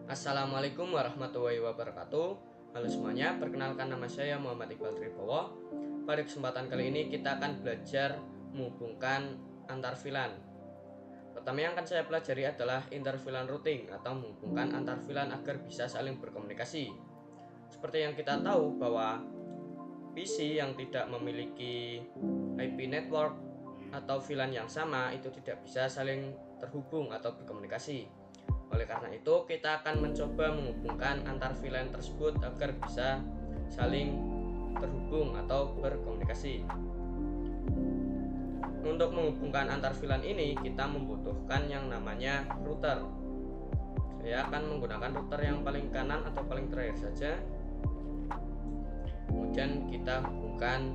Assalamualaikum warahmatullahi wabarakatuh. Halo semuanya, perkenalkan nama saya Muhammad Iqbal Tribowo. Pada kesempatan kali ini kita akan belajar menghubungkan antar VLAN. Pertama yang akan saya pelajari adalah interVLAN routing atau menghubungkan antar VLAN agar bisa saling berkomunikasi. Seperti yang kita tahu bahwa PC yang tidak memiliki IP network atau VLAN yang sama itu tidak bisa saling terhubung atau berkomunikasi. Oleh karena itu, kita akan mencoba menghubungkan antar VLAN tersebut agar bisa saling terhubung atau berkomunikasi. Untuk menghubungkan antar VLAN ini, kita membutuhkan yang namanya router. Saya akan menggunakan router yang paling kanan atau paling terakhir saja. Kemudian kita hubungkan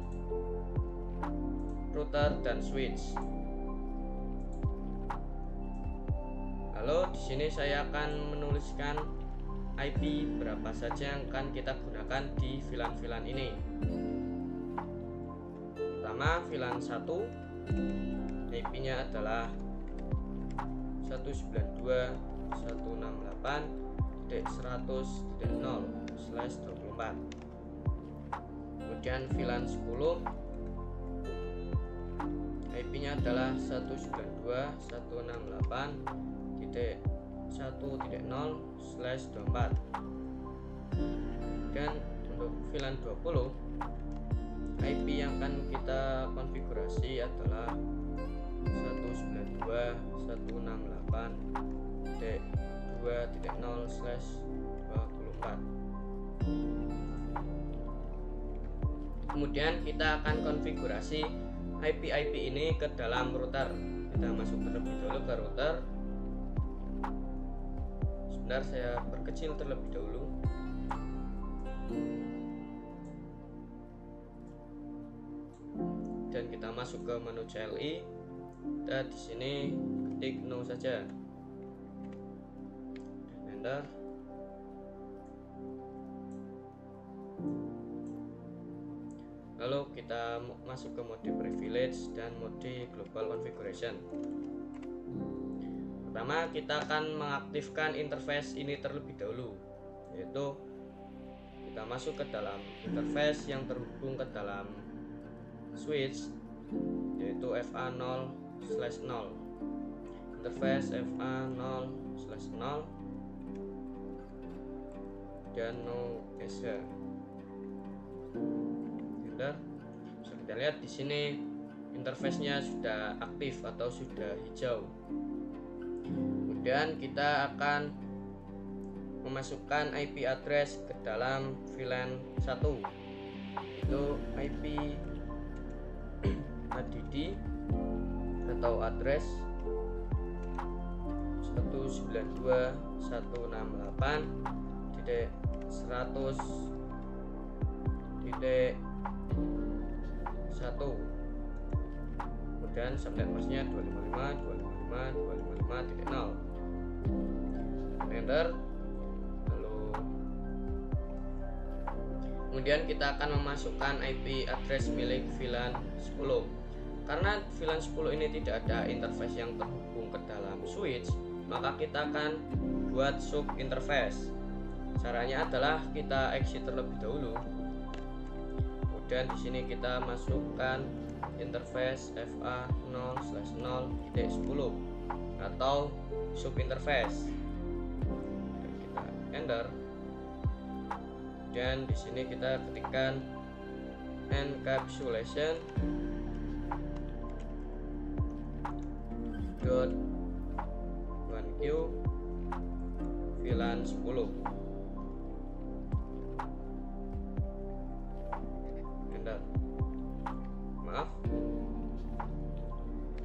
router dan switch. Lalu di sini saya akan menuliskan IP berapa saja yang akan kita gunakan di VLAN-VLAN ini. Pertama, VLAN 1 IP-nya adalah 192.168.100.0/24. Kemudian VLAN 10 IP-nya adalah 192.168.1.0/24. Dan untuk VLAN 20 IP yang akan kita konfigurasi adalah 192.168.2.0/24. Kemudian kita akan konfigurasi IP ini ke dalam router. Kita masuk terlebih dahulu ke router. Sebentar, saya perkecil terlebih dahulu. Dan kita masuk ke menu CLI. Dan di sini ketik no saja. Enter. Lalu kita masuk ke mode privilege dan mode global configuration. Pertama, kita akan mengaktifkan interface ini terlebih dahulu, yaitu kita masuk ke dalam interface yang terhubung ke dalam switch, yaitu FA0/0. Interface FA0/0 dan no SH. Bisa kita lihat di sini interface-nya sudah aktif atau sudah hijau. Kemudian kita akan memasukkan IP address ke dalam VLAN 1. Itu IP ADD atau address 192.168.100.1. Kemudian subnet masnya 255.255.255.0. Enter. Lalu kemudian kita akan memasukkan IP address milik VLAN 10. Karena VLAN 10 ini tidak ada interface yang terhubung ke dalam switch, maka kita akan buat sub interface. Caranya adalah kita exit terlebih dahulu. Kemudian di sini kita masukkan interface FA0/0.10 atau sub interface. Dan kita enter. Dan di sini kita ketikkan encapsulation .1q VLAN 10. Enter.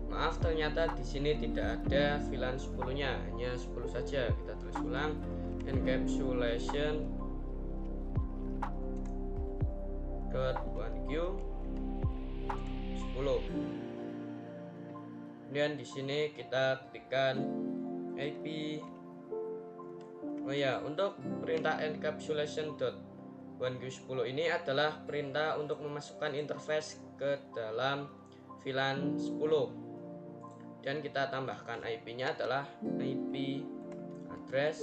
Maaf, ternyata di sini tidak ada VLAN 10-nya, hanya 10 saja. Kita tulis ulang, encapsulation .1q 10. Kemudian di sini kita ketikkan IP. Untuk perintah encapsulation.1q10 ini adalah perintah untuk memasukkan interface ke dalam VLAN 10. Dan kita tambahkan IP-nya adalah IP address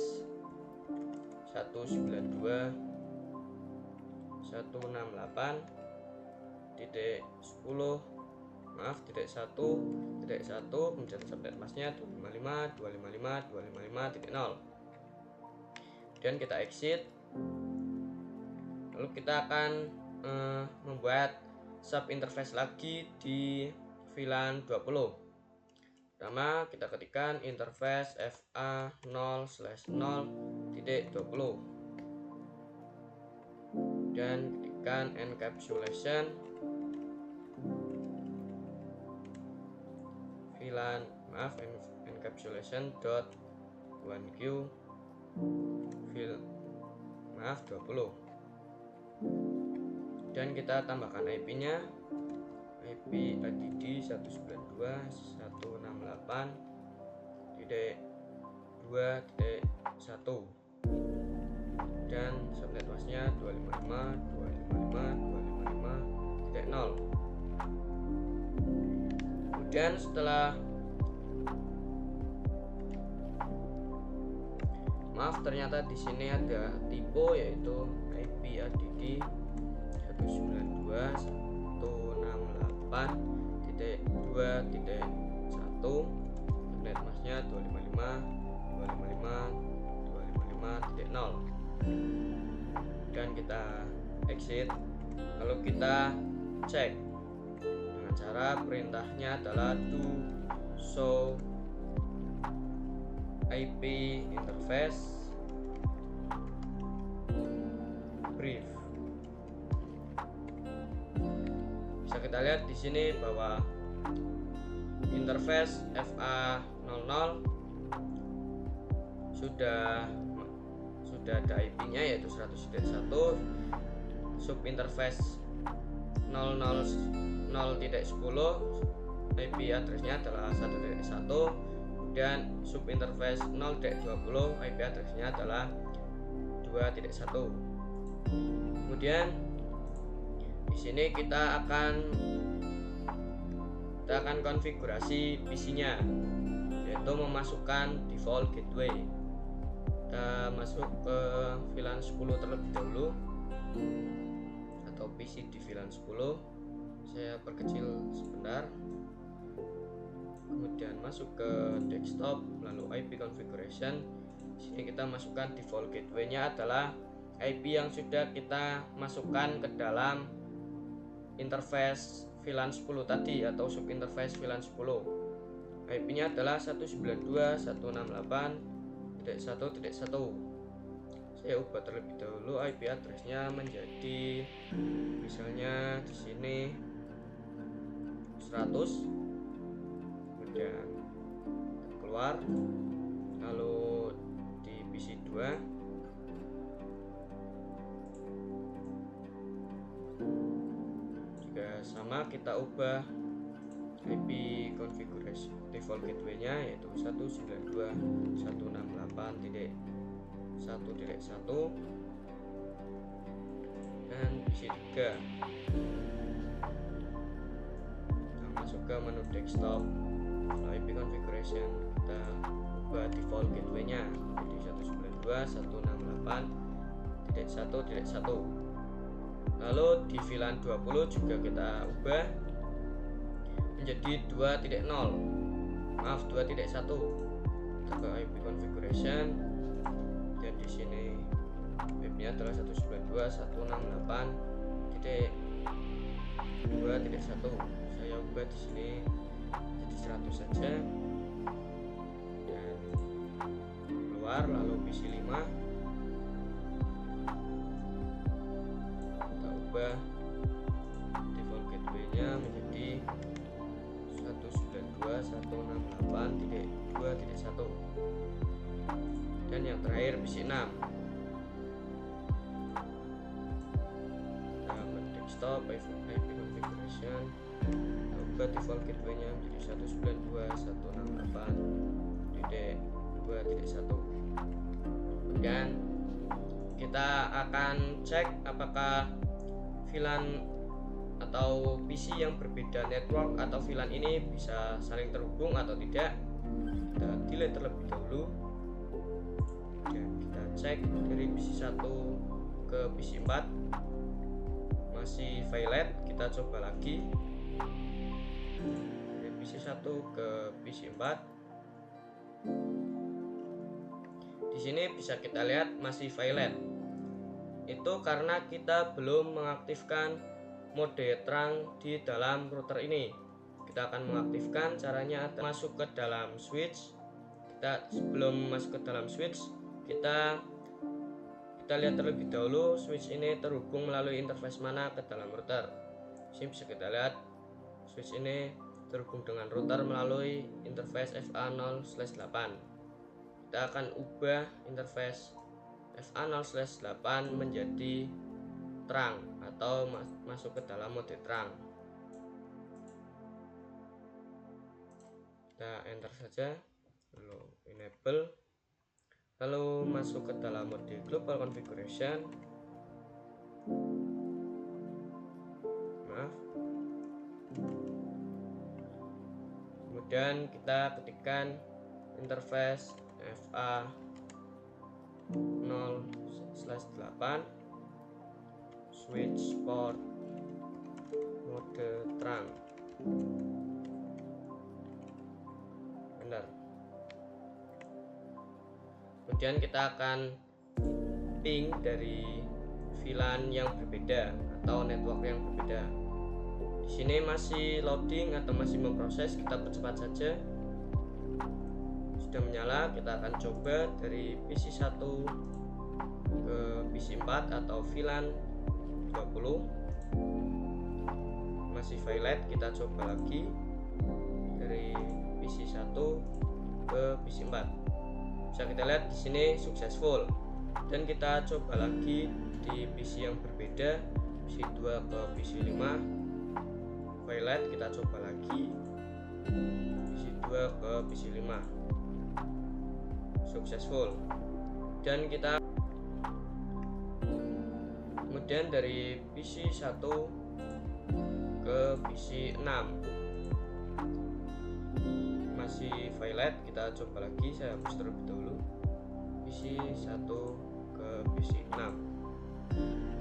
192.168.10 maaf titik 1 titik 1, kemudian subnet masknya 255.255.255.0. Kemudian kita exit. Lalu kita akan membuat sub interface lagi di VLAN 20. Pertama kita ketikkan interface fa0/0.20 dan ketikkan encapsulation VLAN encapsulation.1q 20 dan kita tambahkan IP-nya, IP add 192.168.2.1 dan subnet masknya 255.255.255.0. Kemudian setelah ternyata di sini ada typo, yaitu IP add 192.168.2.1 subnet masknya 255.255.255.0 dan kita exit. Lalu kita cek dengan cara perintahnya adalah do show IP interface brief. Bisa kita lihat di sini bahwa interface FA00 sudah ada IP-nya, yaitu 100.1. Sub interface 000.10 IP addressnya adalah 1.1, dan sub interface 0.20 IP addressnya adalah 2.1. Kemudian di sini kita akan konfigurasi PC-nya, yaitu memasukkan default gateway. Kita masuk ke VLAN 10 terlebih dahulu, atau PC di VLAN 10. Saya perkecil sebentar. Kemudian masuk ke desktop, lalu IP configuration. Di sini kita masukkan default gateway-nya adalah IP yang sudah kita masukkan ke dalam interface VLAN 10 tadi, atau sub interface VLAN 10. IP-nya adalah 192.168.1.1. Saya ubah terlebih dahulu IP addressnya menjadi, misalnya di sini 100. Kemudian keluar, lalu di PC 2 juga sama, kita ubah IP configuration default gateway-nya, yaitu 192.168.1.1 dan PC 3. Kita masuk ke menu desktop, IP configuration kita ubah default gateway-nya jadi 192.168.1.1. Lalu di VLAN 20 juga kita ubah menjadi 2.0, maaf 2.1. Kita ke IP configuration, dan di sini IP-nya adalah 192.168.2.1. Saya ubah di sini jadi 100 saja dan keluar, lalu PC 5 kita ubah default gateway-nya menjadi 192.168.2.1 dan yang terakhir PC 6. Kita ke desktop, IP configuration, kita ubah default gateway-nya menjadi 192.168.2.1. dan kita akan cek apakah VLAN atau PC yang berbeda network atau VLAN ini bisa saling terhubung atau tidak. Kita delete terlebih dahulu. Kemudian kita cek dari PC1 ke PC4 masih violet, kita coba lagi dari PC1 ke PC4. Di sini bisa kita lihat masih violet. Itu karena kita belum mengaktifkan mode terang di dalam router ini. Kita akan mengaktifkan, caranya masuk ke dalam switch. Sebelum masuk ke dalam switch, kita lihat terlebih dahulu switch ini terhubung melalui interface mana ke dalam router. Di sini bisa kita lihat switch ini terhubung dengan router melalui interface FA0/8. Kita akan ubah interface FA0/8 menjadi terang atau masuk ke dalam mode terang. Kita enter saja, lalu enable, lalu masuk ke dalam mode global configuration. Kemudian kita ketikkan interface FA0/8 switch port mode terang. Benar. Kemudian kita akan ping dari VLAN yang berbeda atau network yang berbeda. Di sini masih loading atau masih memproses, kita percepat saja. Sudah menyala, kita akan coba dari PC1 ke PC4 atau VLAN 20. Masih violet, kita coba lagi dari PC1 ke PC4. Bisa kita lihat di sini successful. Dan kita coba lagi di PC yang berbeda, PC2 ke PC5 violet, kita coba lagi PC2 ke PC5 successful. Dan kita kemudian dari PC1 ke PC6 masih violet, kita coba lagi, saya hapus terlebih dahulu PC1 ke PC6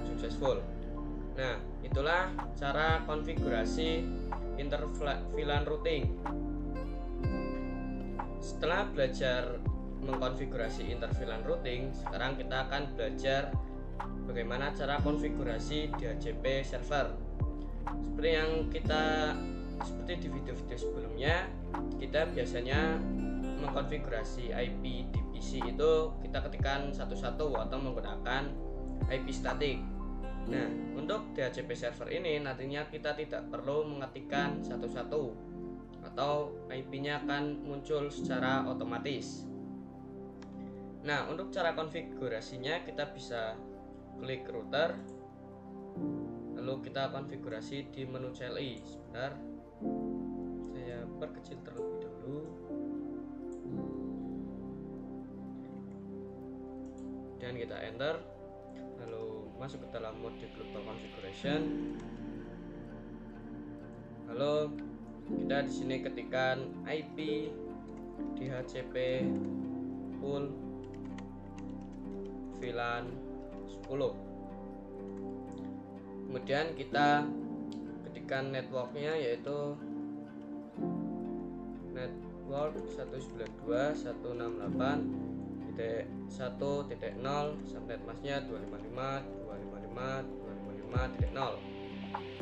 successful. Nah, itulah cara konfigurasi inter-VLAN routing. Setelah belajar mengkonfigurasi inter-VLAN routing, sekarang kita akan belajar bagaimana cara konfigurasi DHCP server. Seperti di video-video sebelumnya, kita biasanya mengkonfigurasi IP di PC itu kita ketikkan satu-satu atau menggunakan IP statik. Nah, untuk DHCP server ini nantinya kita tidak perlu mengetikkan satu-satu atau IP-nya akan muncul secara otomatis. Nah, untuk cara konfigurasinya kita bisa klik router, lalu kita konfigurasi di menu CLI. Sebentar, saya perkecil terlebih dahulu. Dan kita enter, lalu masuk ke dalam mode global configuration. Lalu kita di sini ketikkan IP DHCP pool VLAN 10. Kemudian kita ketikkan networknya, yaitu network 192.168.1.0, subnet masknya 255.255.255.0.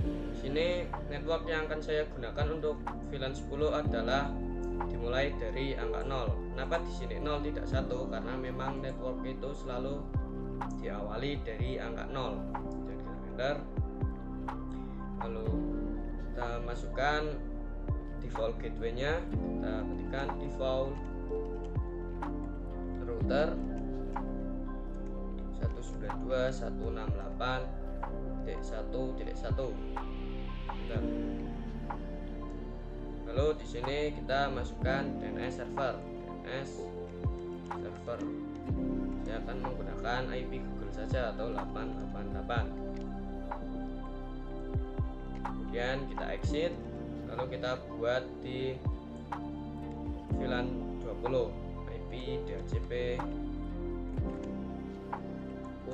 Di sini network yang akan saya gunakan untuk VLAN 10 adalah dimulai dari angka 0. Kenapa di sini 0 tidak 1? Karena memang network itu selalu diawali dari angka 0. Jadi kita enter, lalu kita masukkan default gateway-nya, kita ketikkan default router 192.168.1.1. Lalu di sini kita masukkan DNS server. Saya akan menggunakan IP Google saja atau 888. Kemudian kita exit, lalu kita buat di VLAN 20 IP DHCP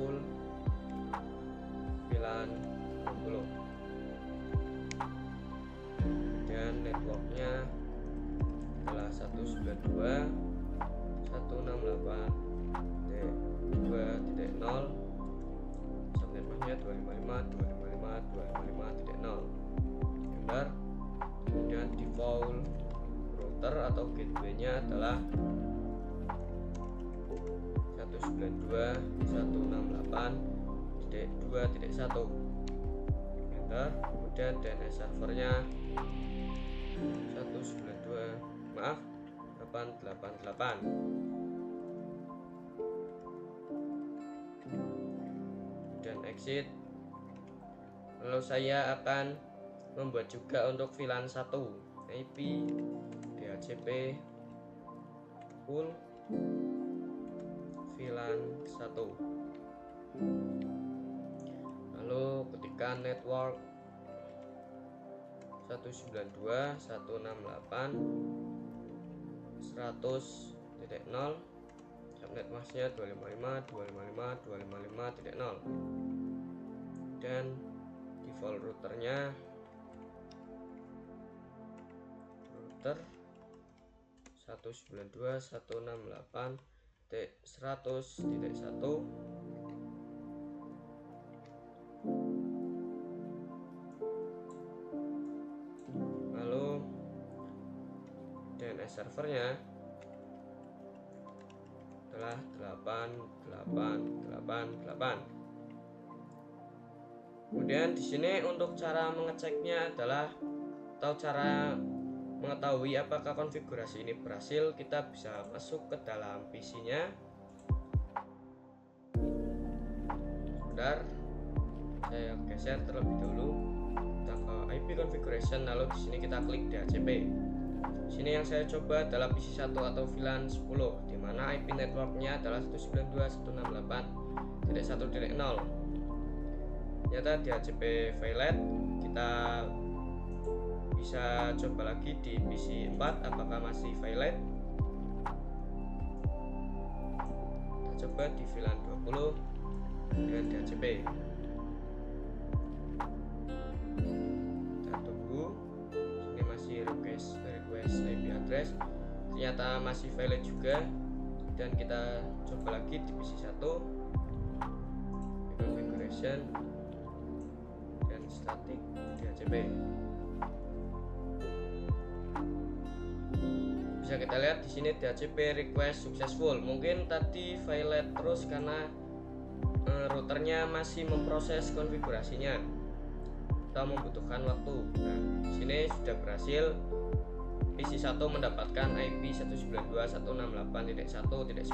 full VLAN 20. Kemudian networknya adalah 192.168.2.0, subnet masknya 255.255.255.0. Benar. Kemudian default router atau gateway-nya adalah 192.168.2.1. Enter. Kemudian DNS servernya 888. Dan exit. Lalu saya akan membuat juga untuk VLAN 1 IP DHCP full VLAN 1. Lalu ketikkan network 192.168.100.0, subnet masknya 255.255.255.0, dan default routernya router 192.168.100.1. Lalu DNS servernya adalah 8888. Kemudian di sini untuk cara mengeceknya adalah, atau cara mengetahui apakah konfigurasi ini berhasil, kita bisa masuk ke dalam PC-nya. Sebentar, saya geser terlebih dahulu. Kita ke IP configuration, lalu di sini kita klik DHCP. Di sini yang saya coba adalah PC 1 atau VLAN 10, di mana IP networknya adalah 192.168.1.0. Ternyata DHCP failet. Kita bisa coba lagi di PC 4 apakah masih failet. Kita coba di VLAN 20 dengan DHCP. Kita tunggu. Ini masih request IP address. Ternyata masih valid juga. Dan kita coba lagi di PC 1, configuration dan static DHCP. Bisa kita lihat di sini DHCP request successful. Mungkin tadi valid terus karena routernya masih memproses konfigurasinya atau membutuhkan waktu. Nah, di sini sudah berhasil. PC 1 mendapatkan IP 192.168.1.10.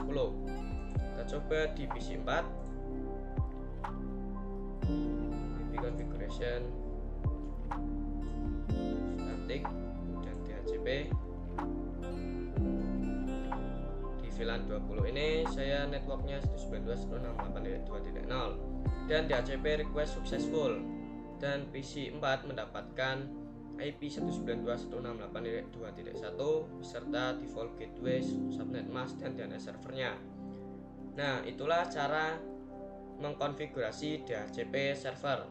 Kita coba di PC 4. IP configuration, static, dan DHCP. Di VLAN 20 ini saya networknya 192.168.2.0 dan DHCP request successful, dan PC 4 mendapatkan IP 192.168.2.1 beserta default gateway, subnet mask, dan DNS servernya. Nah, itulah cara mengkonfigurasi DHCP server.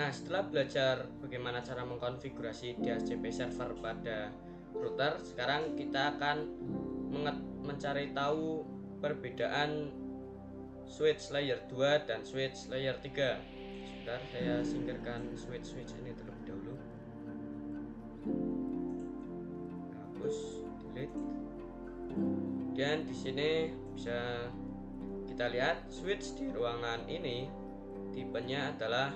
Nah, setelah belajar bagaimana cara mengkonfigurasi DHCP server pada router, sekarang kita akan mencari tahu perbedaan switch layer 2 dan switch layer 3. Sebentar, saya singkirkan switch ini terlebih dahulu. Hapus, delete. Dan di sini bisa kita lihat switch di ruangan ini tipenya adalah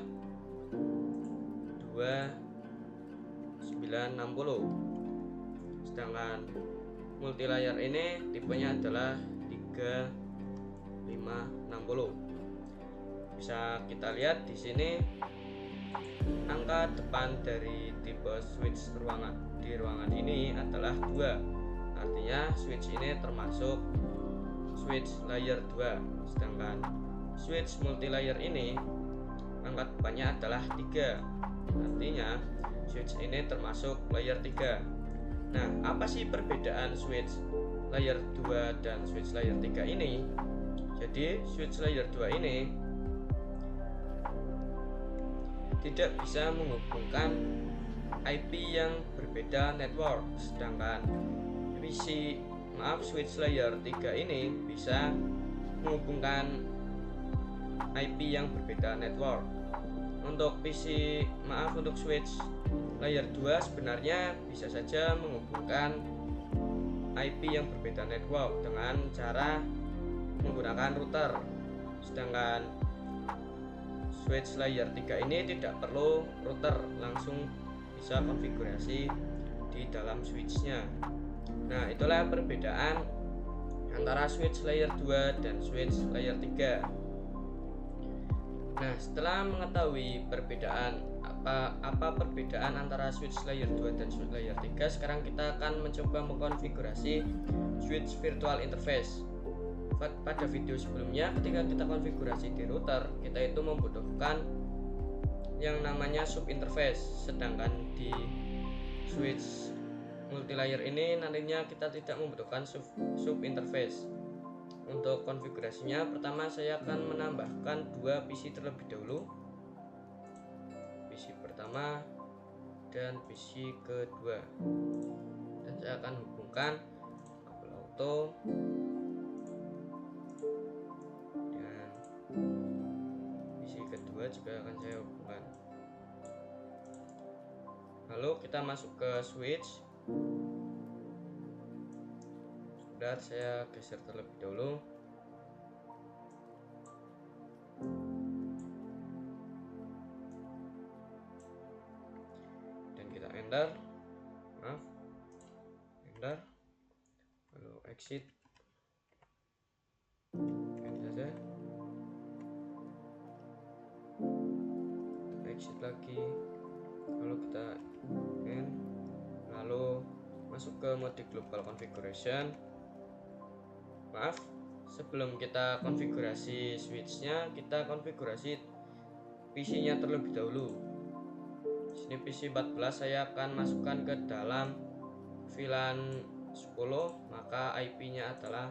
2960. Sedangkan multilayer ini tipenya adalah 3560. Bisa kita lihat di sini angka depan dari tipe switch di ruangan ini adalah 2. Artinya switch ini termasuk switch layer 2. Sedangkan switch multilayer ini angka depannya adalah 3. Artinya switch ini termasuk layer 3. Nah, apa sih perbedaan switch layer 2 dan switch layer 3 ini? Jadi switch layer 2 ini tidak bisa menghubungkan IP yang berbeda network, sedangkan switch layer 3 ini bisa menghubungkan IP yang berbeda network. Untuk switch layer 2 sebenarnya bisa saja menghubungkan IP yang berbeda network dengan cara menggunakan router, sedangkan switch layer 3 ini tidak perlu router, langsung bisa konfigurasi di dalam switchnya. Nah, itulah perbedaan antara switch layer 2 dan switch layer 3. Nah, setelah mengetahui apa perbedaan antara switch layer 2 dan switch layer 3, sekarang kita akan mencoba mengkonfigurasi switch virtual interface. Pada video sebelumnya, ketika kita konfigurasi di router, kita itu membutuhkan yang namanya sub interface, sedangkan di switch multilayer ini nantinya kita tidak membutuhkan sub interface. Untuk konfigurasinya, pertama saya akan menambahkan 2 PC terlebih dahulu, PC pertama dan PC kedua, dan saya akan hubungkan kabel auto dan PC kedua juga akan saya hubungkan. Lalu kita masuk ke switch. Sebentar, saya geser terlebih dahulu. Dan kita enter. Enter. Lalu exit. Saja. Exit lagi. Lalu kita end. Lalu masuk ke mode global configuration. Sebelum kita konfigurasi switchnya, kita konfigurasi PC-nya terlebih dahulu. Di sini PC 14 saya akan masukkan ke dalam VLAN 10, maka IP-nya adalah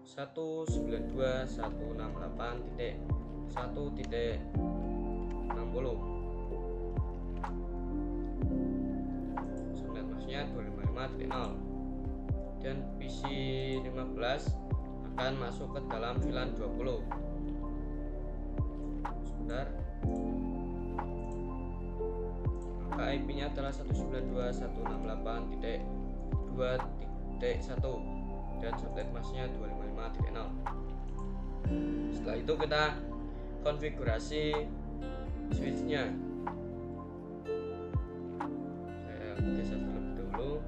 192.168.1.60. Subnet maksudnya 255.0. Dan PC 15 akan masuk ke dalam VLAN 20. Sebentar. Maka IP-nya adalah 192.168.2.1 dan subnet masknya 255.0. Setelah itu kita konfigurasi switchnya. Saya geser terlebih dahulu.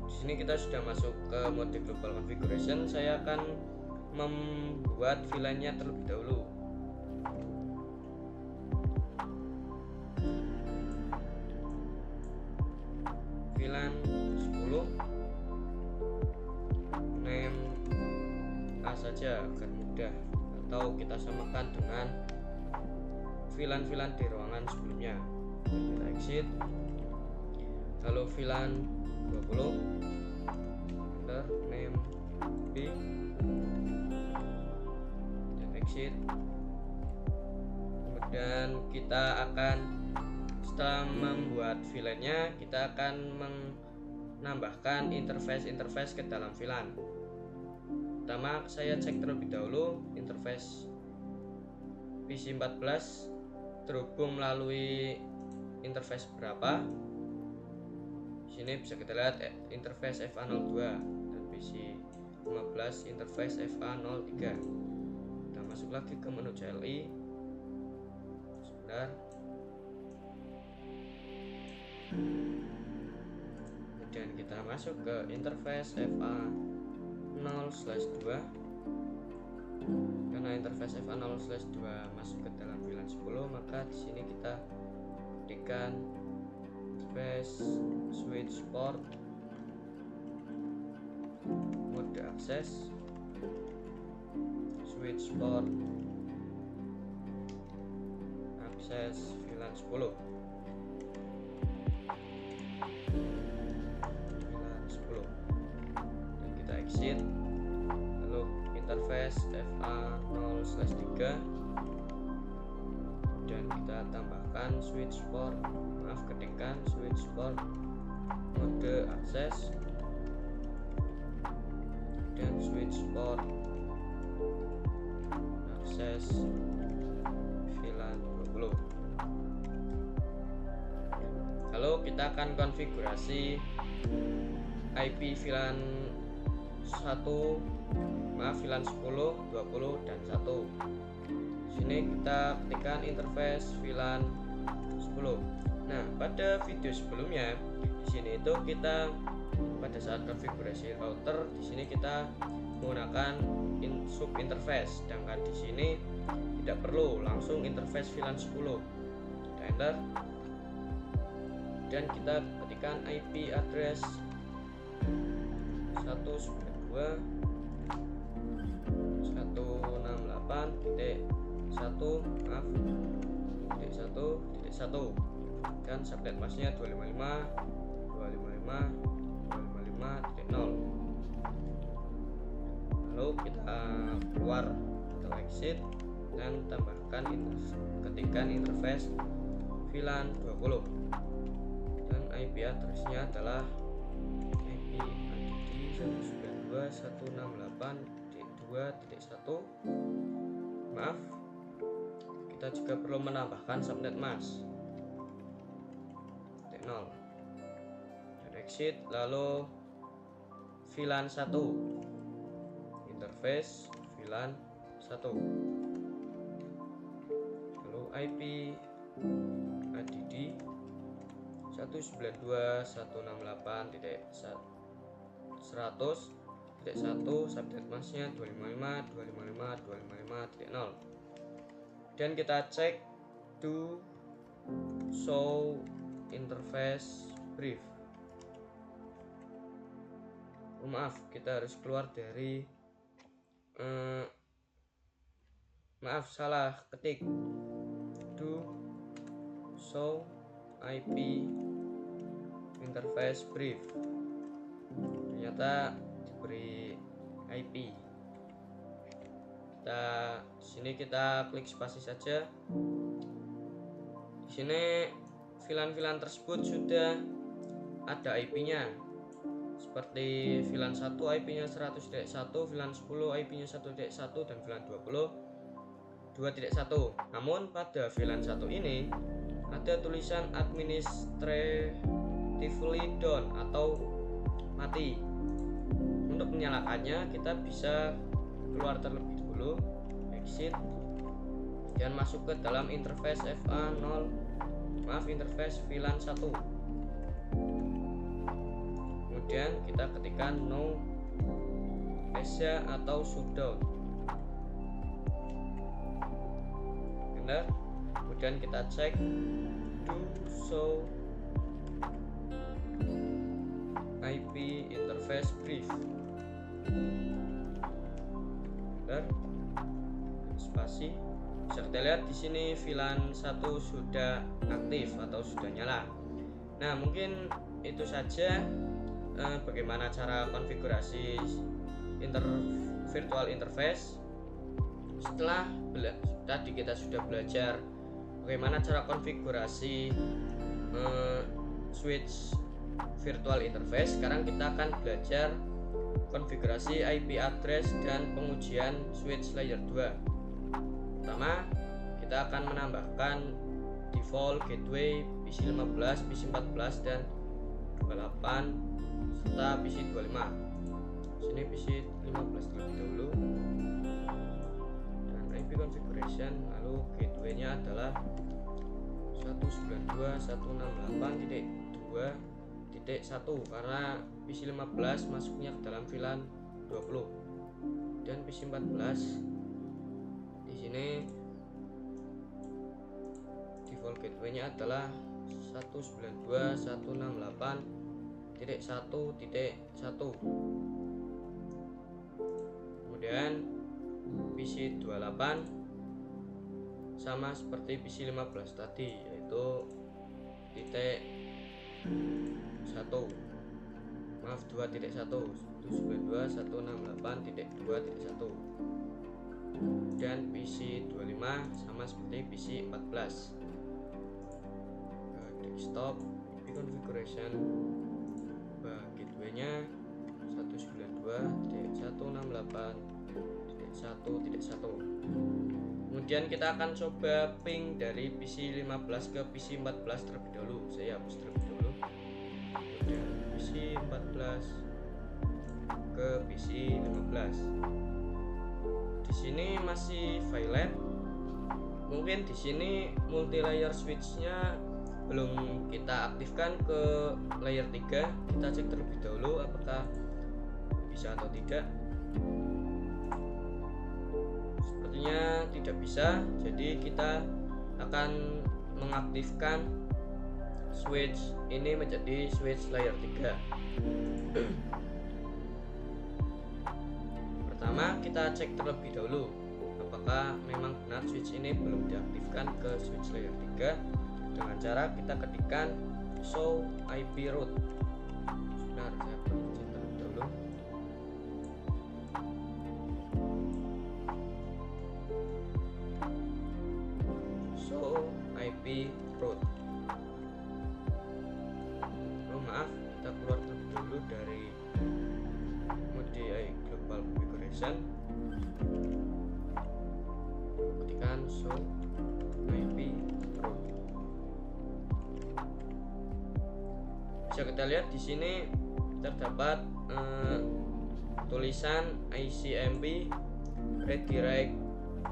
Di sini kita sudah masuk ke mode global configuration. Saya akan membuat VLAN-nya terlebih dahulu. VLAN 10 name A saja agar mudah, atau kita samakan dengan VLAN di ruangan sebelumnya. Kita exit. Lalu VLAN 20 name B dan exit. Kemudian kita akan, setelah membuat VLAN-nya, kita akan menambahkan interface ke dalam VLAN. Pertama saya cek terlebih dahulu interface PC 14 terhubung melalui interface berapa. Di sini bisa kita lihat interface FA02 dan PC 15 interface FA03. Kita masuk lagi ke menu CLI. Sebentar. Kemudian kita masuk ke interface FA0/2. Karena interface FA0/2 masuk ke dalam VLAN 10, maka di sini kita berikan interface switch port, mode akses, switch port, akses VLAN 10. Dan kita exit, lalu interface FA0/3, dan kita tambahkan switch port, ketikkan switch port mode akses dan switch port akses VLAN 20. Lalu kita akan konfigurasi IP VLAN 10, 20, dan 1. Sini kita ketikkan interface VLAN 10. Nah, pada video sebelumnya di sini itu kita pada saat konfigurasi router, di sini kita menggunakan sub interface, sedangkan di sini tidak perlu, langsung interface VLAN 10. Kita enter dan kita ketikkan IP address 192.168.1.1.1 dan subnet masknya 255.255.255.0. Lalu kita keluar atau exit dan tambahkan ketikkan interface VLAN 20 dan IP addressnya adalah IP add 192.168.2.1. Maaf, kita juga perlu menambahkan subnet mask 0 dan exit, lalu VLAN 1, interface VLAN 1, lalu IP add 192.168.100.1 subnet masknya 255.255.255.0 dan kita cek to show interface brief. Maaf, kita harus keluar dari maaf, salah ketik to show IP interface brief, ternyata diberi IP. Sini kita klik spasi saja. Di sini VLAN tersebut sudah ada IP-nya, seperti VLAN 1 IP-nya 100.1, VLAN 10 IP-nya 1.1, dan VLAN 20 2.1. Namun pada VLAN 1 ini ada tulisan administratively down atau mati. Untuk menyalakannya kita bisa keluar terlebih dulu, exit, dan masuk ke dalam interface interface VLAN 1. Kemudian kita ketikkan no ESA atau shutdown. Enter. Kemudian kita cek do show IP interface brief. Enter. Spasi. Bisa kita lihat di sini VLAN 1 sudah aktif atau sudah nyala. Nah, mungkin itu saja bagaimana cara konfigurasi virtual interface. Setelah tadi kita sudah belajar bagaimana cara konfigurasi switch virtual interface, sekarang kita akan belajar konfigurasi IP address dan pengujian switch layer 2. Pertama, kita akan menambahkan default gateway PC 15, PC 14, dan 28 serta PC 25. Sini PC 15 terlebih dahulu. Dan IP configuration, lalu gateway-nya adalah 192.168.2.1 karena PC 15 masuknya ke dalam VLAN 20 dan PC 14 di sini default gateway-nya adalah 192.168.1.1. Kemudian PC 28 sama seperti PC 15 tadi, yaitu titik 1 maaf 2.1 192.168.2.1. dan PC 25 sama seperti PC 14. Desktop IP configuration gateway-nya 192.168.1.1. Kemudian kita akan coba ping dari PC 15 ke PC 14 terlebih dahulu. Saya hapus terlebih dahulu. Kemudian PC 14 ke PC 15. Di sini masih violet. Mungkin di sini multi layer switch-nya belum kita aktifkan ke layer 3. Kita cek terlebih dahulu apakah bisa atau tidak. Sepertinya tidak bisa, jadi kita akan mengaktifkan switch ini menjadi switch layer 3. Pertama, kita cek terlebih dahulu apakah memang benar switch ini belum diaktifkan ke switch layer 3 dengan cara kita ketikkan show IP route. Sebentar, saya cek terlebih dahulu. Show IP route. Oh maaf, kita keluar terlebih dahulu dari mode global configuration. Ketikkan show IP route. Bisa kita lihat di sini terdapat tulisan ICMP redirect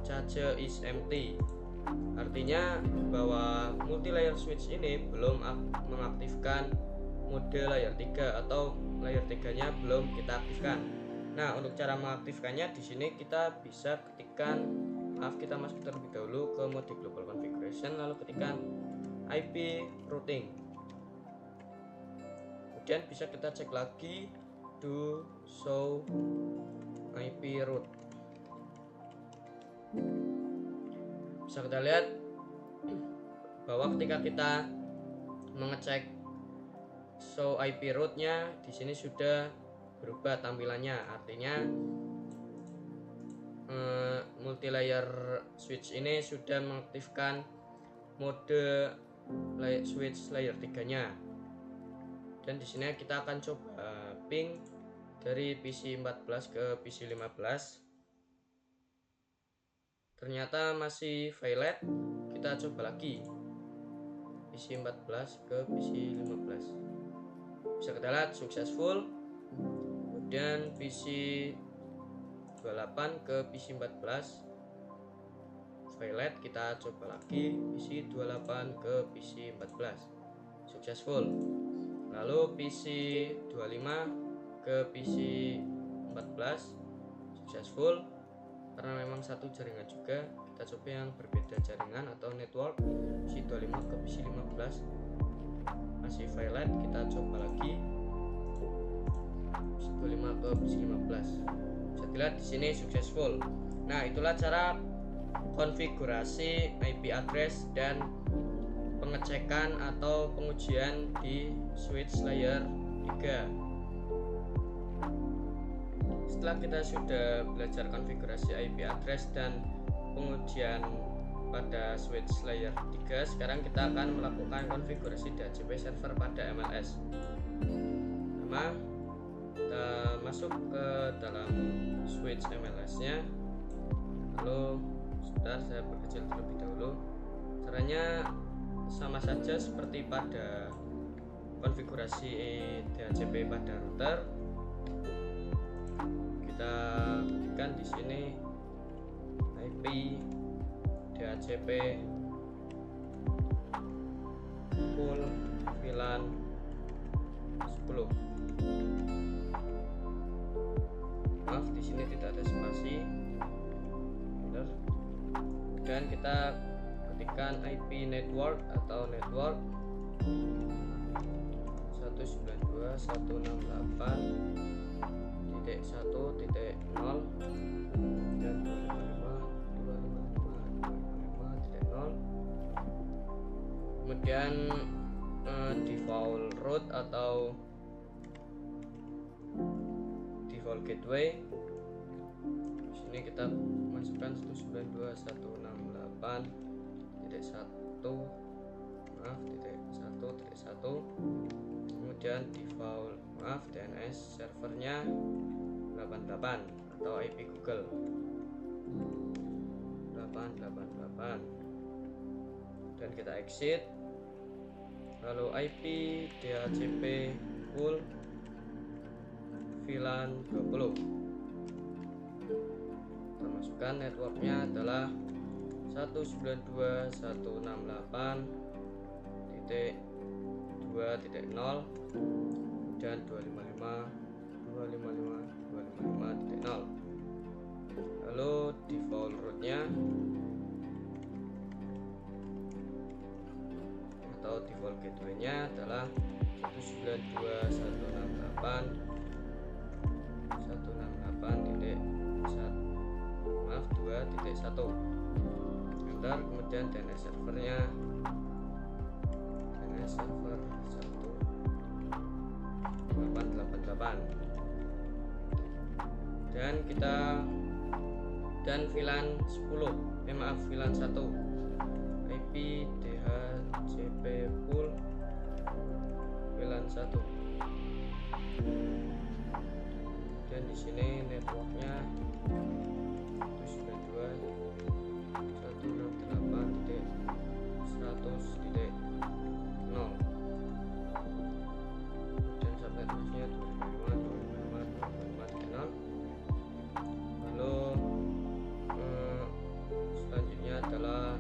charge is empty. Artinya bahwa multi layer switch ini belum mengaktifkan mode layer 3 atau layer 3-nya belum kita aktifkan. Nah, untuk cara mengaktifkannya di sini kita bisa ketikkan, kita masuk terlebih dahulu ke mode global configuration, lalu ketikkan IP routing. Kemudian bisa kita cek lagi do show IP route. Bisa kita lihat bahwa ketika kita mengecek show IP route-nya di sini sudah berubah tampilannya. Artinya multi layer switch ini sudah mengaktifkan mode switch layer 3-nya. Dan di sini kita akan coba ping dari PC 14 ke PC 15. Ternyata masih violet. Kita coba lagi PC 14 ke PC 15. Bisa kita lihat successful. Kemudian PC 28 ke PC 14 violet. Kita coba lagi PC 28 ke PC 14 successful. Lalu PC 25 ke PC 14 successful. Karena memang satu jaringan juga, kita coba yang berbeda jaringan atau network. PC 25 ke PC 15 masih violet. Kita coba lagi PC 25 ke PC 15. Bisa dilihat di sini successful. Nah, itulah cara konfigurasi IP address dan pengecekan atau pengujian di switch layer 3. Setelah kita sudah belajar konfigurasi IP address dan pengujian pada switch layer 3, sekarang kita akan melakukan konfigurasi DHCP server pada MLS. Pertama, kita masuk ke dalam switch MLS-nya. Lalu sebentar, saya perkecil terlebih dahulu. Caranya sama saja seperti pada konfigurasi DHCP pada router. Kita ketikkan di sini IP DHCP full VLAN 10. Maaf, di sini tidak ada spasi. Benar. Dan kita ketikkan IP network atau network 192.168.1.0 dan 255.255.255.1. kemudian default route atau default gateway. Di sini kita masukkan 192.168.1.1.1, kemudian default DNS servernya 88 atau IP Google 888, dan kita exit. Lalu IP DHCP full VLAN 20. Kita masukkan networknya adalah 192.168.2.0 dan 255.255.255.0. Lalu default route-nya atau default gateway-nya adalah 2.168.2.1, enter. Kemudian DNS servernya DNS server 1888, dan kita VLAN 10 VLAN 1 IP DHCP full VLAN 1, dan di sini networknya 192.168.100.0, dan subnet hostnya 255.255.255.0. Lalu selanjutnya adalah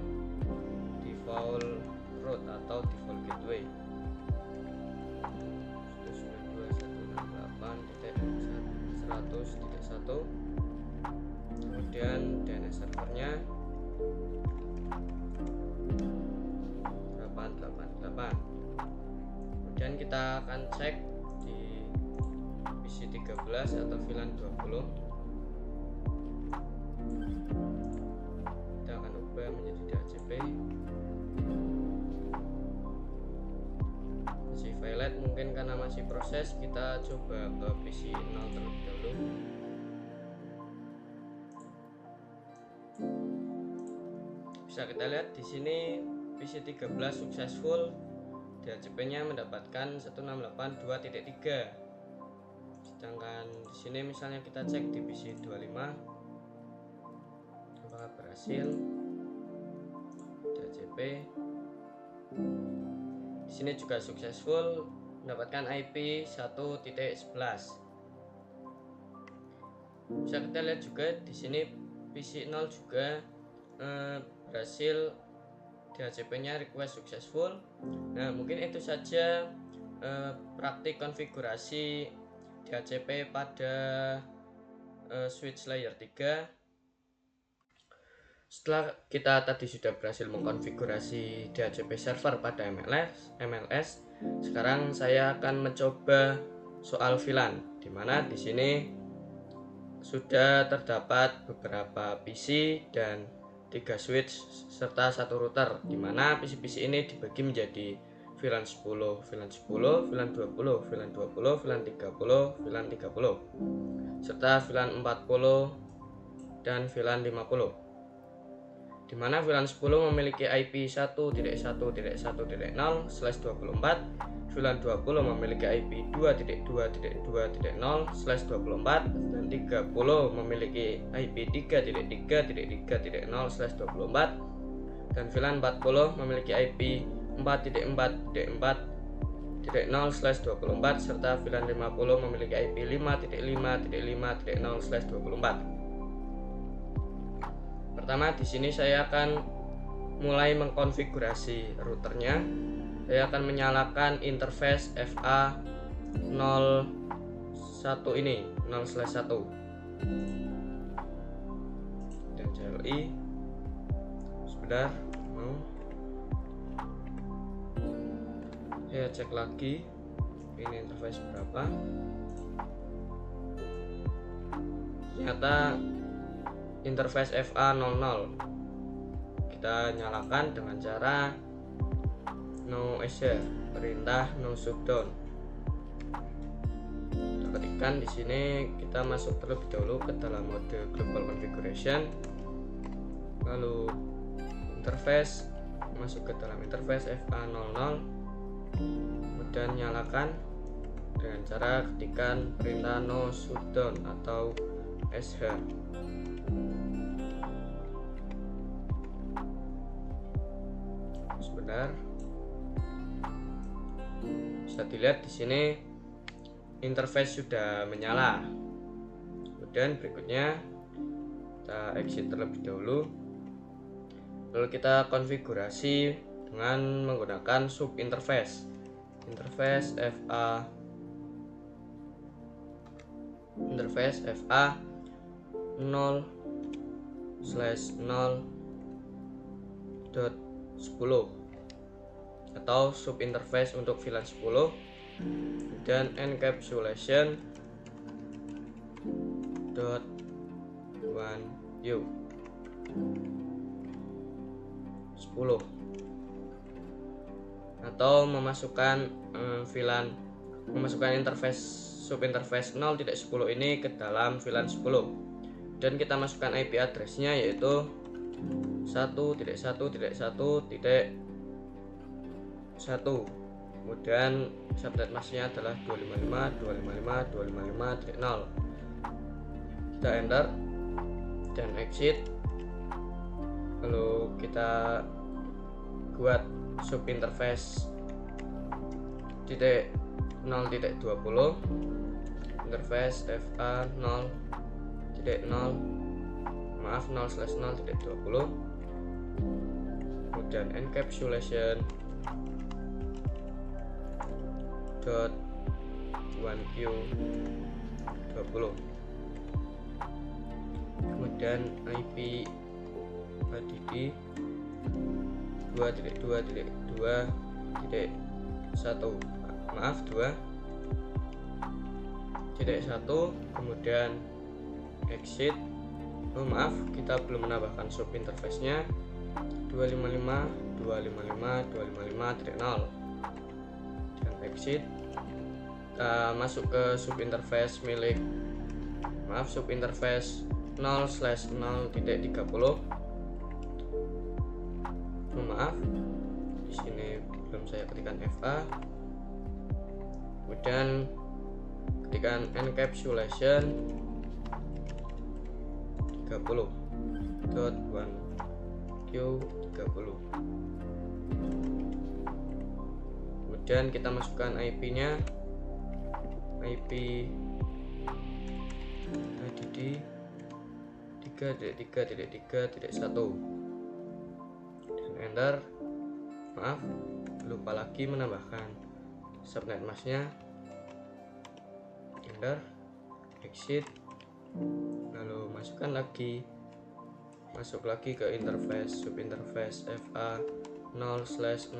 default route atau default gateway 192.168.100.1, kemudian DNS servernya 888. Kemudian kita akan cek di PC 13 atau VLAN 20. Kita akan ubah menjadi DHCP. Masih valid, mungkin karena masih proses, kita coba ke PC 0 terlebih dahulu. Bisa kita lihat di sini PC 13 successful, DHCP-nya mendapatkan 168.2.3. Sedangkan di sini misalnya kita cek di PC 25 apakah berhasil DHCP. Di sini juga successful, mendapatkan IP 1.11. Bisa kita lihat juga di sini PC 0 juga berhasil, DHCP-nya request successful. Nah, mungkin itu saja praktik konfigurasi DHCP pada switch layer 3. Setelah kita tadi sudah berhasil mengkonfigurasi DHCP server pada MLS, sekarang saya akan mencoba soal VLAN, di mana di sini sudah terdapat beberapa PC dan 3 switch serta 1 router, di mana PC-PC ini dibagi menjadi VLAN 10, VLAN 10, VLAN 20, VLAN 20, VLAN 30, VLAN 30, serta VLAN 40 dan VLAN 50. Di mana VLAN 10 memiliki IP 1.1.1.0/24, VLAN 20 memiliki IP 2.2.2.0/24, dan 30 memiliki IP 3.3.3.0/24, dan VLAN 40 memiliki IP 4.4.4.0/24, serta VLAN 50 memiliki IP 5.5.5.0/24. Pertama, di sini saya akan mulai mengkonfigurasi routernya. Saya akan menyalakan interface FA01 ini, 0/1, dan CLI. Sebentar, saya cek lagi ini interface berapa. Ternyata interface FA00. Kita nyalakan dengan cara no share, perintah no shutdown. Kita ketikkan di sini, kita masuk terlebih dahulu ke dalam mode global configuration, lalu interface, masuk ke dalam interface FA00, kemudian nyalakan dengan cara ketikkan perintah no shutdown atau share. Sebentar, bisa dilihat di sini interface sudah menyala. Kemudian berikutnya kita exit terlebih dahulu, lalu kita konfigurasi dengan menggunakan sub interface FA interface FA 0/0.10 atau sub interface untuk VLAN 10 dan encapsulation .1u 10 atau memasukkan memasukkan interface sub interface 0.10 ini ke dalam VLAN 10 dan kita masukkan IP address-nya yaitu 1.1.1.1, kemudian subnet masknya adalah 255.255.255.0. Kita enter dan exit, lalu kita buat sub interface .0.20 interface FA 0/0.20, kemudian encapsulation .1q 20, kemudian IP add 2.2.2.1, kemudian exit. Kita belum menambahkan sub interface nya 255.255.255.0 dan exit. Kita masuk ke sub interface milik sub interface 0/0.30. Di sini belum saya ketikkan FA, kemudian ketikkan encapsulation 30.1q30, kemudian kita masukkan IP-nya, IP add 3.3.3.1 dan enter. Lupa lagi menambahkan subnet masknya, enter, exit, lalu masuk lagi ke interface sub interface FA 0/0.40,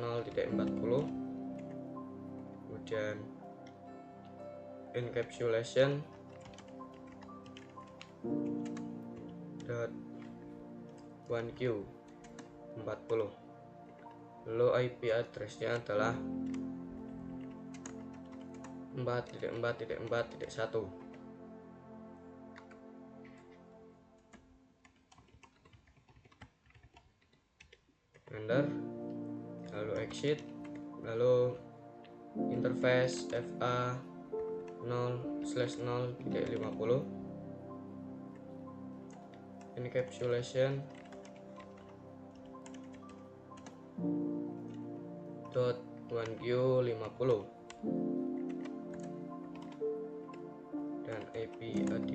kemudian encapsulation .1q 40, lalu IP address-nya adalah 4.4.4.1. Enter, lalu exit, lalu interface FA 0/0.50 encapsulation .1q 50 dan IP add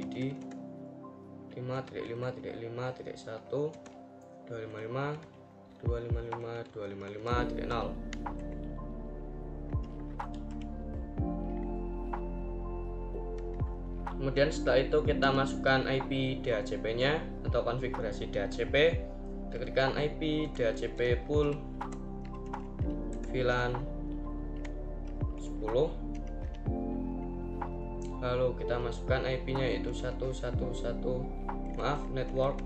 5.5.1.255.255.0. Kemudian setelah itu kita masukkan IP DHCP nya atau konfigurasi DHCP. Kita ketikkan IP DHCP pool VLAN 10, lalu kita masukkan IP nya yaitu network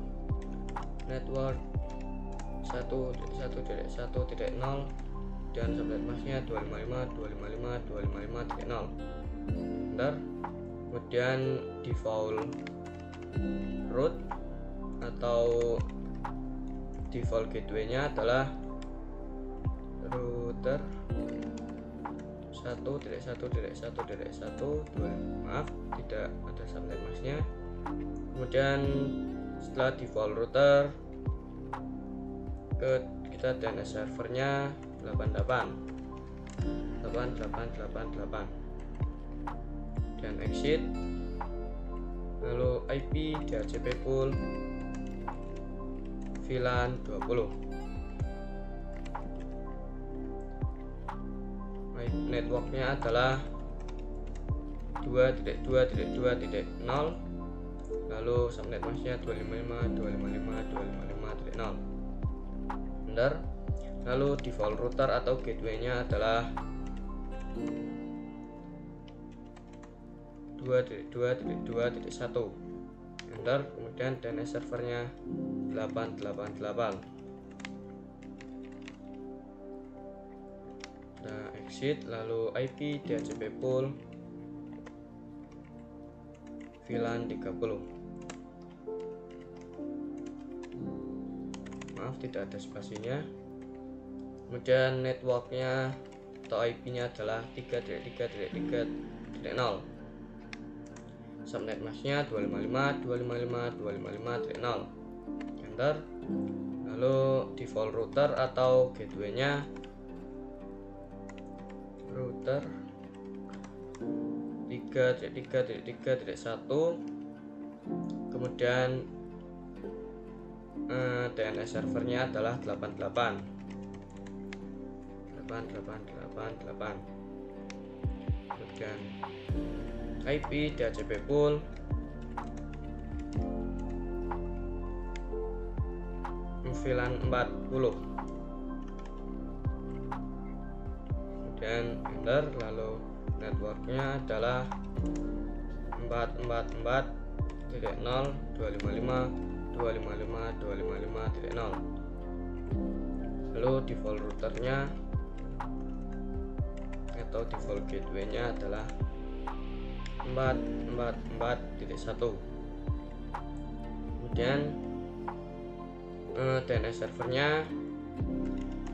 1.1.1.0 kemudian subnet masknya 255.255.255.0. Bentar. Kemudian default root atau default gateway-nya adalah router 1.1.1.1.1, maaf, tidak ada subnet masknya. Kemudian setelah default router kita DNS servernya 88 dan exit, lalu IP DHCP pool VLAN 20. Networknya adalah 2.2.2.0, lalu subnet masknya 255.255.255.0. Benar. Lalu default router atau gateway-nya adalah 2.2.2.1. Enter. Kemudian DNS servernya 888. Nah, exit, lalu IP DHCP pool VLAN 30. Maaf, tidak ada spasinya. Kemudian networknya atau IP-nya adalah 3.3.3.0. Subnet masknya 255.255.255.0. Enter. Lalu default router atau gateway-nya router 3.3.3.1. Kemudian DNS servernya adalah 88. Kemudian IP DHCP pool VLAN 40. Kemudian enter, lalu networknya adalah 444.0.255.255.255.0. Lalu default routernya atau default gateway-nya adalah 444.1. Kemudian DNS servernya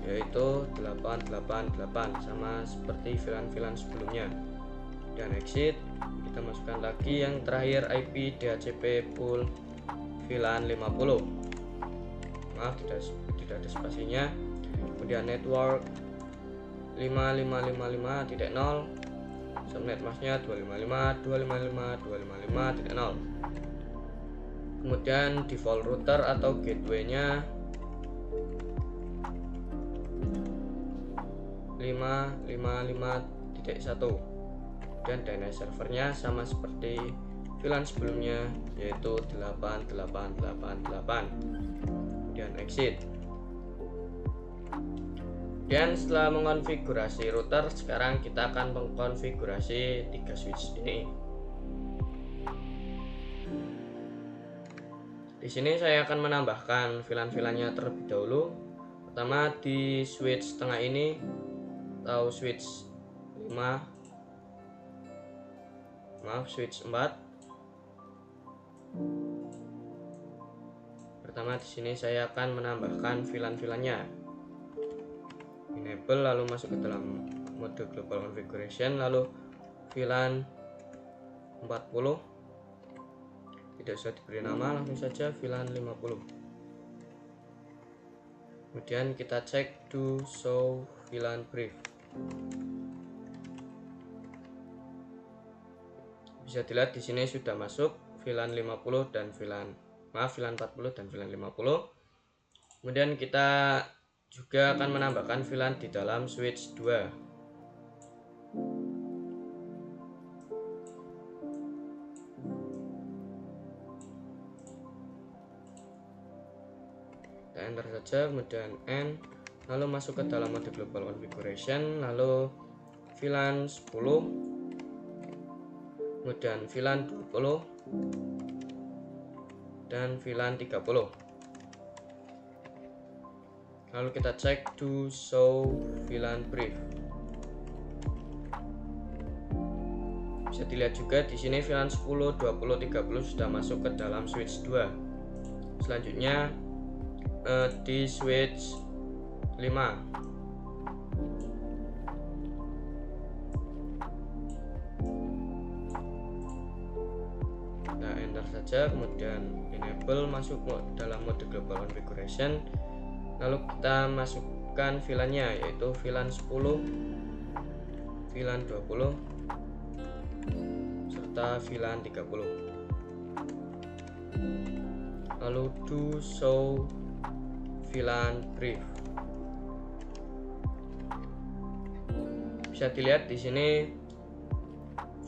yaitu 888, sama seperti VLAN sebelumnya. Dan exit, kita masukkan lagi yang terakhir IP DHCP pool VLAN 50. Maaf, tidak ada spasinya. Kemudian network 5555.0, subnet masknya 255.255.255.0. Kemudian default router atau gateway-nya 555.1. dan DNS servernya sama seperti VLAN sebelumnya, yaitu 8888. Kemudian exit. Dan setelah mengonfigurasi router, sekarang kita akan mengkonfigurasi 3 switch ini. Di sini saya akan menambahkan VLAN-VLAN-nya terlebih dahulu. Pertama di switch tengah ini atau switch 4. Pertama di sini saya akan menambahkan VLAN-VLAN-nya. Enable, lalu masuk ke dalam mode global configuration, lalu VLAN 40. Tidak usah diberi nama, langsung saja VLAN 50. Kemudian kita cek do show VLAN brief. Bisa dilihat di sini sudah masuk VLAN 50 dan VLAN 40 dan VLAN 50. Kemudian kita juga akan menambahkan VLAN di dalam switch 2. Kita enter saja, kemudian N, lalu masuk ke dalam mode global configuration, lalu VLAN 10, kemudian VLAN 20 dan VLAN 30. Lalu kita cek do show VLAN brief. Bisa dilihat juga di sini VLAN 10, 20, 30 sudah masuk ke dalam switch 2. Selanjutnya di switch 5. Kita enter saja, kemudian enable, masuk dalam mode global configuration. Lalu kita masukkan VLAN-nya, yaitu VLAN 10, VLAN 20, serta VLAN 30. Lalu do show VLAN brief. Bisa dilihat di sini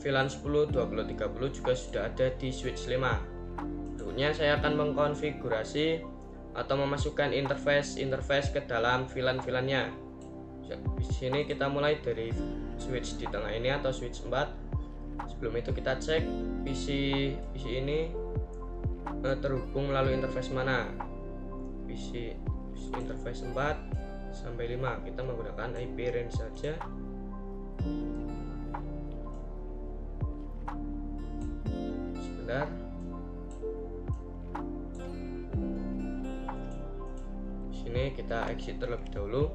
VLAN 10, 20, 30 juga sudah ada di switch 5. Berikutnya saya akan mengkonfigurasi atau memasukkan interface ke dalam VLAN-nya. Di sini kita mulai dari switch di tengah ini atau switch 4. Sebelum itu kita cek PC ini terhubung melalui interface mana. PC interface 4 sampai 5. Kita menggunakan IP range saja. Sebentar. Sini kita exit terlebih dahulu,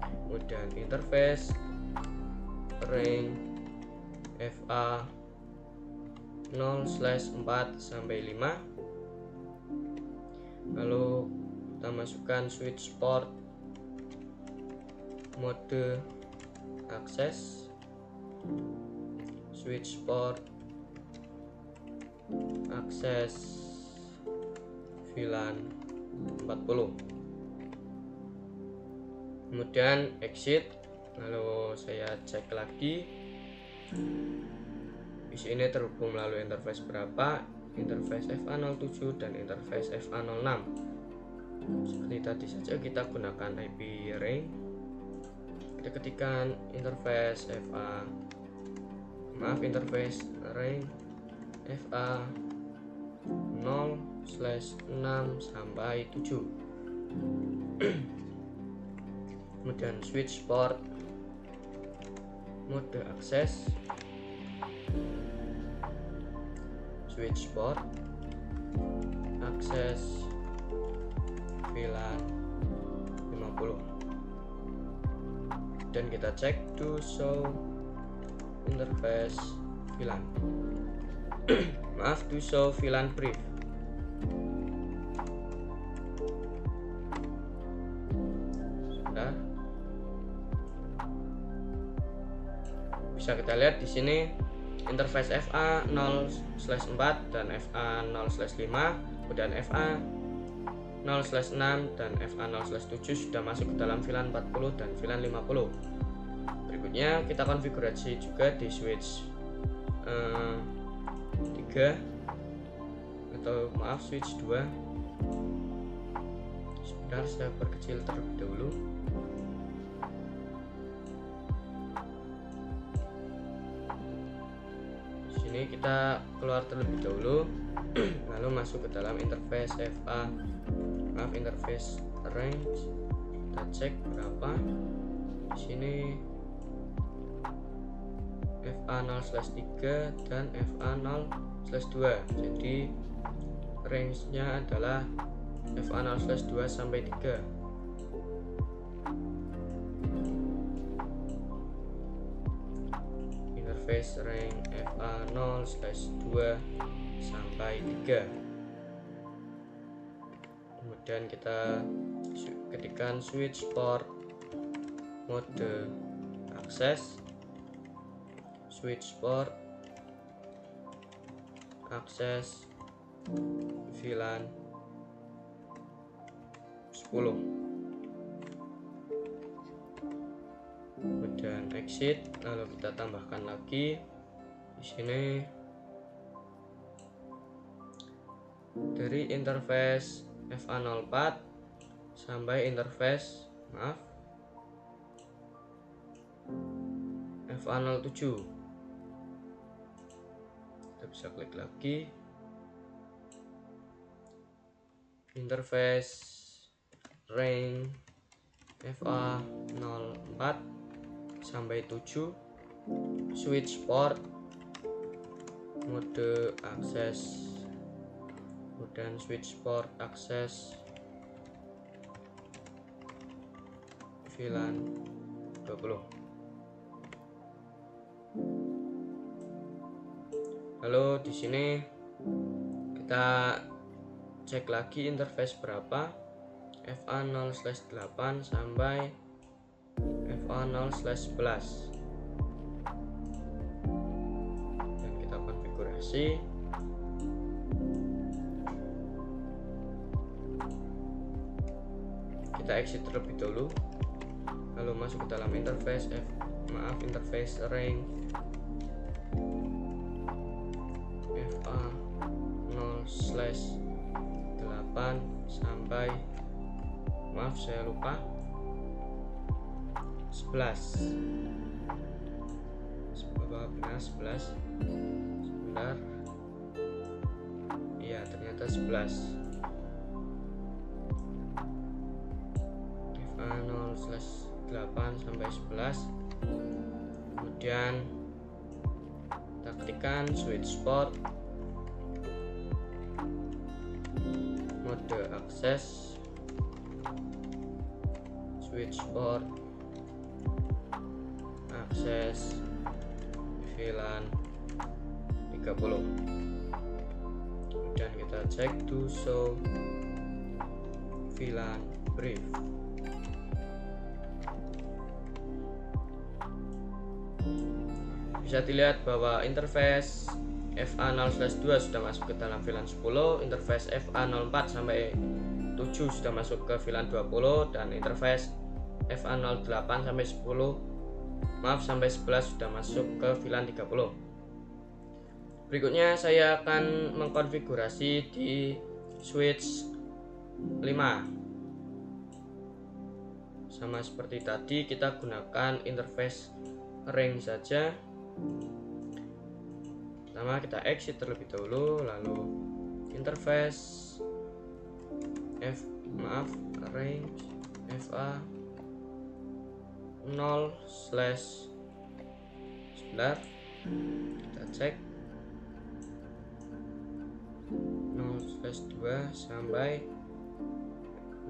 kemudian interface range FA 0/4 sampai 5. Lalu kita masukkan switch port mode akses, switch port akses VLAN 40. Kemudian exit. Lalu saya cek lagi PC ini terhubung melalui interface berapa, interface FA07 dan interface FA06. Seperti tadi saja kita gunakan IP range. Kita ketikkan interface interface range FA 0/6 sampai 7. Kemudian switch port mode akses, switch port akses VLAN 50. Dan kita cek do show interface VLAN. Maaf, do show VLAN brief. Sudah. Bisa kita lihat di sini interface FA 0/4 dan FA 0/5, kemudian FA 0/6 dan FA 0/7 sudah masuk ke dalam VLAN 40 dan VLAN 50. Berikutnya kita konfigurasi juga di switch 3 atau maaf switch 2. Sebentar, saya perkecil terlebih dahulu. Sini kita keluar terlebih dahulu, lalu masuk ke dalam interface interface range. Kita cek berapa. Di sini FA 0/3 dan FA 0/2. Jadi range-nya adalah FA 0/2 sampai 3. Interface range FA 0/2 sampai 3. Kemudian kita ketikkan switch port mode akses, switch port akses VLAN 10. Kemudian exit, lalu kita tambahkan lagi di sini dari interface FA04 sampai interface FA07. Kita bisa klik lagi interface range FA04 sampai 7, switch port, mode akses, kemudian switch port akses VLAN 20. Lalu di sini kita cek lagi interface berapa, FA0/8 sampai FA0/11, dan kita konfigurasi. Kita exit terlebih dahulu, lalu masuk ke dalam interface interface range FA0/8 sampai, maaf saya lupa, 11. Benar 11. Sebentar. Iya, ternyata 11. FA0/8 sampai 11. Kemudian kita ketikkan switch port, mode akses, switch port akses VLAN 30. Kemudian kita cek to show VLAN brief. Bisa dilihat bahwa interface FA0/2 sudah masuk ke dalam VLAN 10, interface FA04 sampai 7 sudah masuk ke VLAN 20, dan interface FA08 sampai 11 sudah masuk ke VLAN 30. Berikutnya saya akan mengkonfigurasi di switch 5. Sama seperti tadi, kita gunakan interface ring saja. Pertama kita exit terlebih dahulu, lalu interface range FA0/11, kita cek 0/2 sampai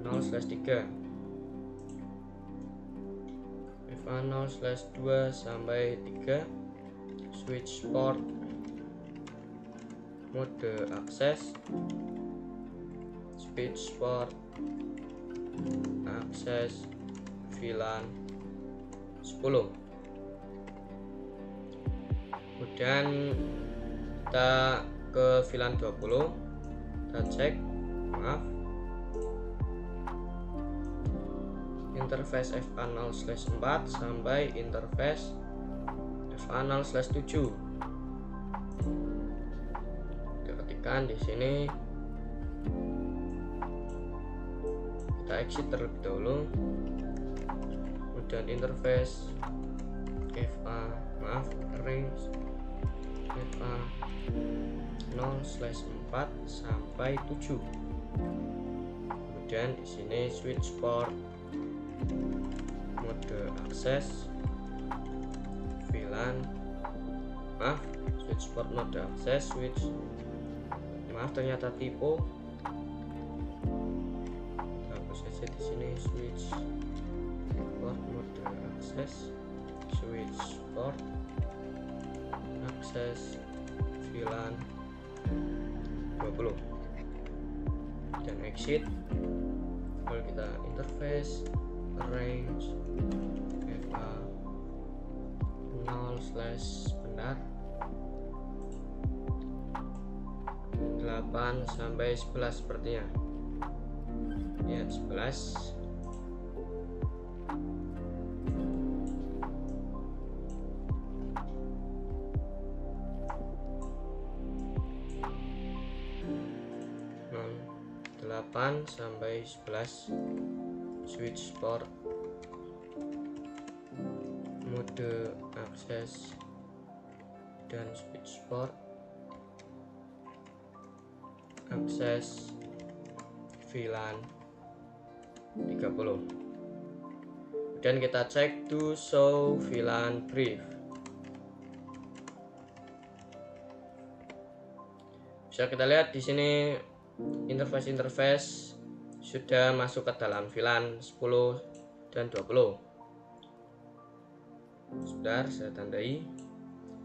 0/3. FA0/2 sampai 3, switch port, mode akses, switch port akses VLAN 10. Kemudian kita ke VLAN 20, kita cek, interface FA0/4 sampai interface FA0/7. Kita ketikkan di sini, kita exit terlebih dahulu, kemudian interface range FA0/4 sampai 7. Kemudian di sini switch port, mode akses VLAN, switch port mode akses, ternyata typo, hapus saja di sini, switch port mode akses, switch port akses VLAN 20, dan exit. Lalu kita interface range FA0/8 sampai 11 sepertinya. Ya, 11. Non 8 sampai 11, switch port, mode akses, dan switch port akses VLAN 30. Dan kita cek to show VLAN brief. Bisa kita lihat di sini interface sudah masuk ke dalam VLAN 10 dan 20. Sebentar, saya tandai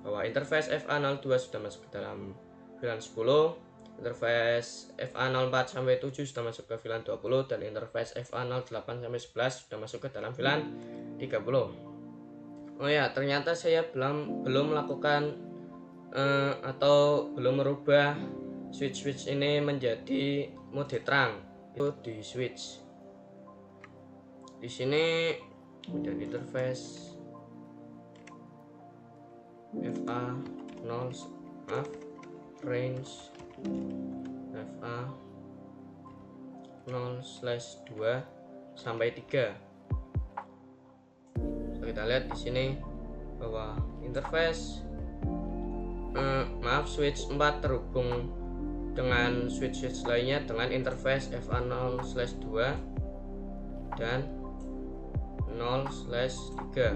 bahwa interface FA02 sudah masuk ke dalam VLAN 10, interface FA04 sampai 7 sudah masuk ke VLAN 20, dan interface FA08 sampai 11 sudah masuk ke dalam VLAN 30. Oh ya, ternyata saya belum melakukan atau belum merubah switch ini menjadi mode terang. Itu di switch. Di sini kemudian interface FA0 range FA0/2 sampai 3. Kita lihat di sini bahwa interface switch 4 terhubung dengan switch lainnya dengan interface FA0/2 dan 0/3.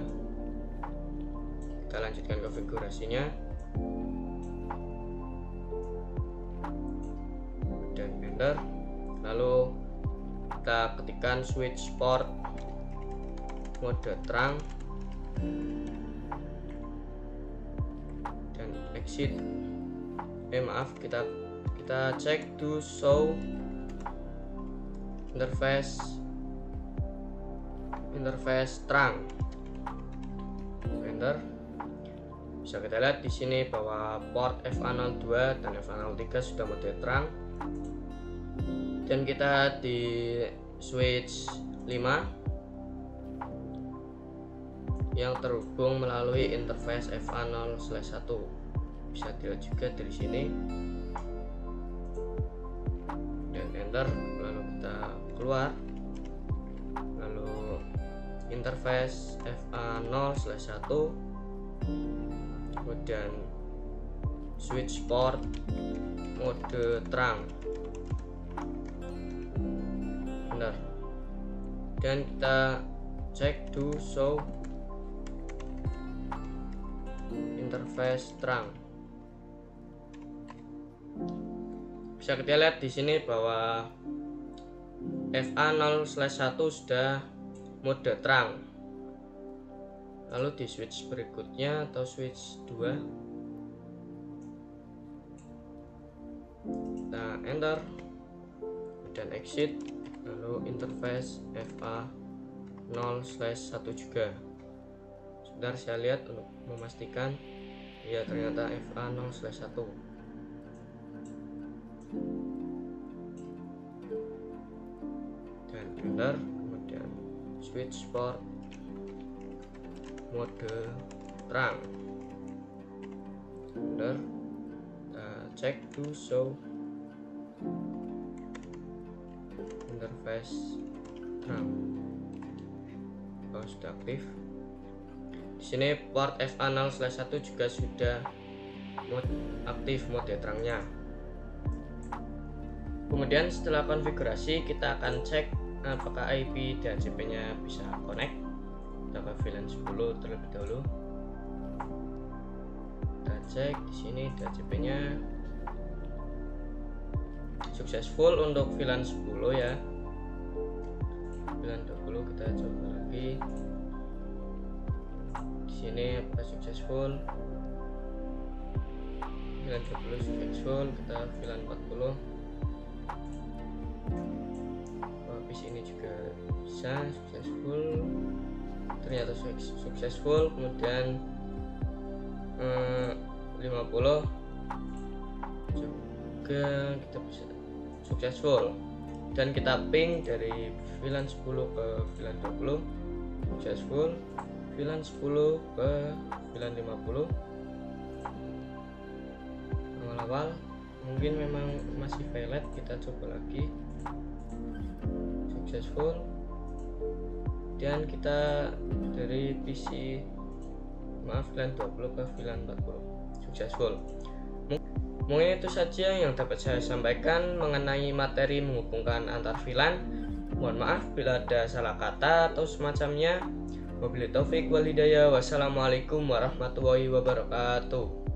Kita lanjutkan konfigurasinya dan enter, lalu kita ketikkan switch port mode terang dan exit. Kita cek to show interface terang, enter. Bisa kita lihat di sini bahwa port FA02 dan FA03 sudah mode terang, dan kita di switch 5 yang terhubung melalui interface FA0/1. Bisa dilihat juga dari sini dan enter, lalu kita keluar, lalu interface FA0/1, kemudian switch port mode terang, benar, dan kita cek to show interface terang. Bisa kita lihat di sini bahwa FA0/1 sudah mode terang. Lalu di switch berikutnya atau switch 2 kita enter dan exit, lalu interface FA0/1 juga. Sebentar, saya lihat untuk memastikan. Ya, ternyata FA0/1. Dan enter, kemudian switch port mode terang, benar. Kita cek to show interface terang. Sudah aktif. Di sini port FA0/1 juga sudah aktif mode terangnya. Kemudian setelah konfigurasi, kita akan cek apakah IP DHCP-nya bisa connect. Kita ke VLAN 10 terlebih dahulu. Kita cek di sini DHCP-nya successful untuk VLAN 10 ya. VLAN 20 kita coba lagi. Di sini apakah successful? VLAN 20 successful. Kita VLAN 40. Habis ini juga bisa successful. Ternyata successful. Kemudian 50 juga kita bisa successful, dan kita ping dari VLAN 10 ke VLAN 20 successful, VLAN 10 ke VLAN 50. Awal-awal mungkin memang masih valid, kita coba lagi successful, dan kita dari PC VLAN 20 ke VLAN 40 successful. Mungkin itu saja yang dapat saya sampaikan mengenai materi menghubungkan antar VLAN. Mohon maaf bila ada salah kata atau semacamnya. Wabillahi taufik wal hidayah. Wassalamualaikum warahmatullahi wabarakatuh.